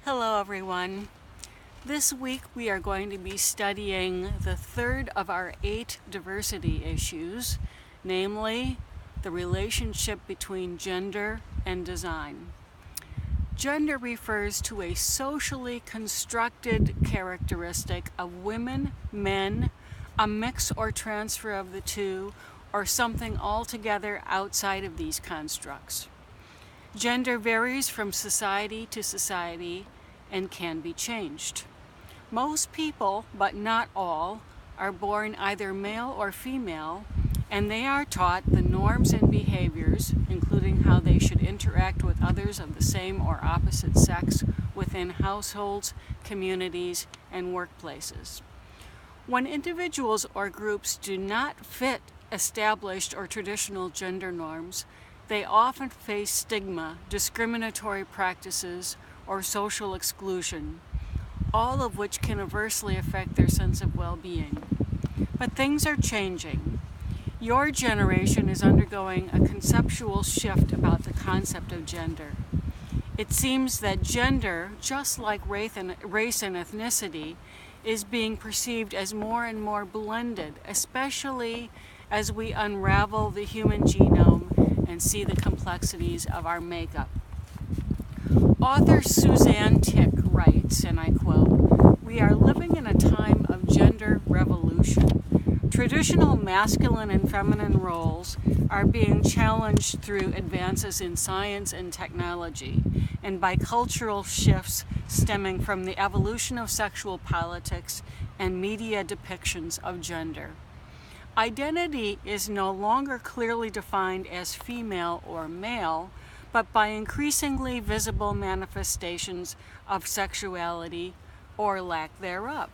Hello everyone. This week we are going to be studying the third of our 8 diversity issues, namely the relationship between gender and design. Gender refers to a socially constructed characteristic of women, men, a mix or transfer of the two, or something altogether outside of these constructs. Gender varies from society to society and can be changed. Most people, but not all, are born either male or female, and they are taught the norms and behaviors, including how they should interact with others of the same or opposite sex within households, communities, and workplaces. When individuals or groups do not fit established or traditional gender norms, they often face stigma, discriminatory practices, or social exclusion, all of which can adversely affect their sense of well-being. But things are changing. Your generation is undergoing a conceptual shift about the concept of gender. It seems that gender, just like race and ethnicity, is being perceived as more and more blended, especially as we unravel the human genome and see the complexities of our makeup. Author Suzanne Tick writes, and I quote, "We are living in a time of gender revolution. Traditional masculine and feminine roles are being challenged through advances in science and technology, and by cultural shifts stemming from the evolution of sexual politics and media depictions of gender. Identity is no longer clearly defined as female or male, but by increasingly visible manifestations of sexuality or lack thereof.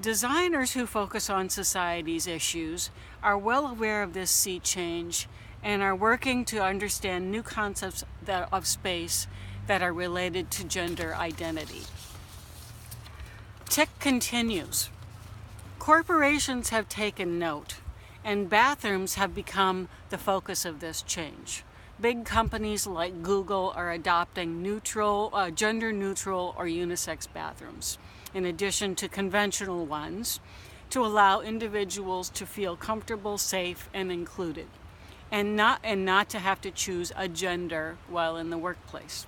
Designers who focus on society's issues are well aware of this sea change and are working to understand new concepts of space that are related to gender identity." Tick continues, "Corporations have taken note, and bathrooms have become the focus of this change. Big companies like Google are adopting gender-neutral or unisex bathrooms, in addition to conventional ones, to allow individuals to feel comfortable, safe, and included, and not to have to choose a gender while in the workplace.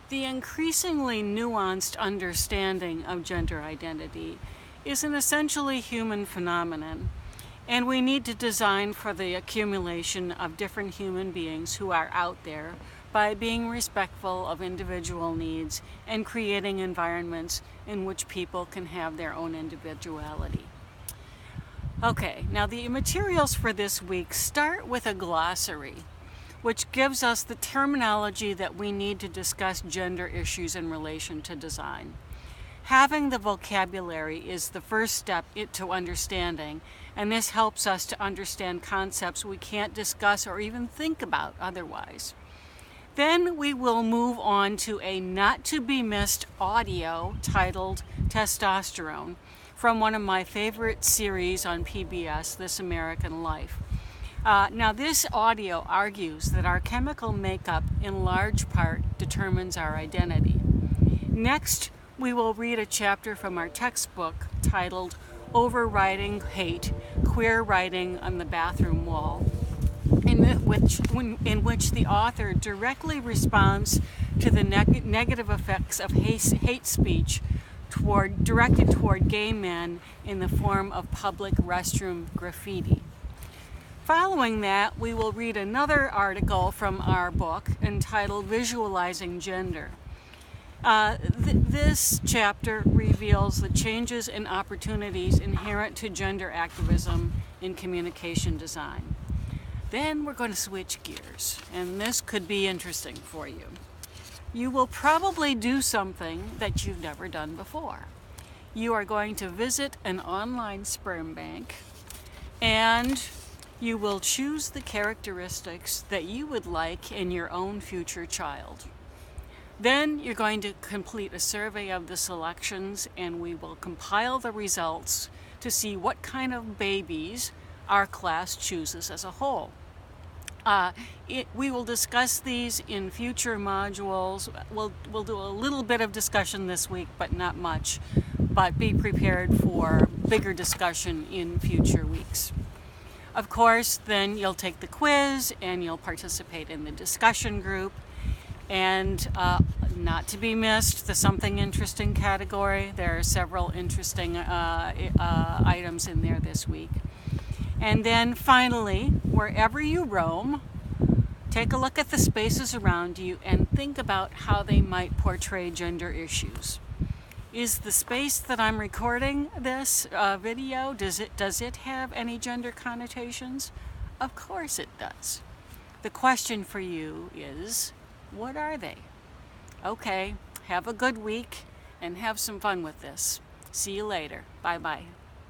The increasingly nuanced understanding of gender identity is an essentially human phenomenon, and we need to design for the accumulation of different human beings who are out there by being respectful of individual needs and creating environments in which people can have their own individuality." Okay, now the materials for this week start with a glossary, which gives us the terminology that we need to discuss gender issues in relation to design. Having the vocabulary is the first step to understanding, and this helps us to understand concepts we can't discuss or even think about otherwise. Then we will move on to a not-to-be-missed audio titled Testosterone from one of my favorite series on PBS, This American Life. Now this audio argues that our chemical makeup in large part determines our identity. Next, we will read a chapter from our textbook titled Overriding Hate, Queer Writing on the Bathroom Wall, in which the author directly responds to the negative effects of hate speech directed toward gay men in the form of public restroom graffiti. Following that, we will read another article from our book entitled Visualizing Gender. This chapter reveals the changes and opportunities inherent to gender activism in communication design. Then we're going to switch gears, and this could be interesting for you. You will probably do something that you've never done before. You are going to visit an online sperm bank, and you will choose the characteristics that you would like in your own future child. Then you're going to complete a survey of the selections, and we will compile the results to see what kind of babies our class chooses as a whole. We will discuss these in future modules. We'll do a little bit of discussion this week, but not much. But be prepared for bigger discussion in future weeks. Of course, then you'll take the quiz and you'll participate in the discussion group. And not to be missed, the Something Interesting category. There are several interesting items in there this week. And then finally, wherever you roam, take a look at the spaces around you and think about how they might portray gender issues. Is the space that I'm recording this video, does it have any gender connotations? Of course it does. The question for you is, what are they? Okay, have a good week and have some fun with this. See you later. Bye-bye.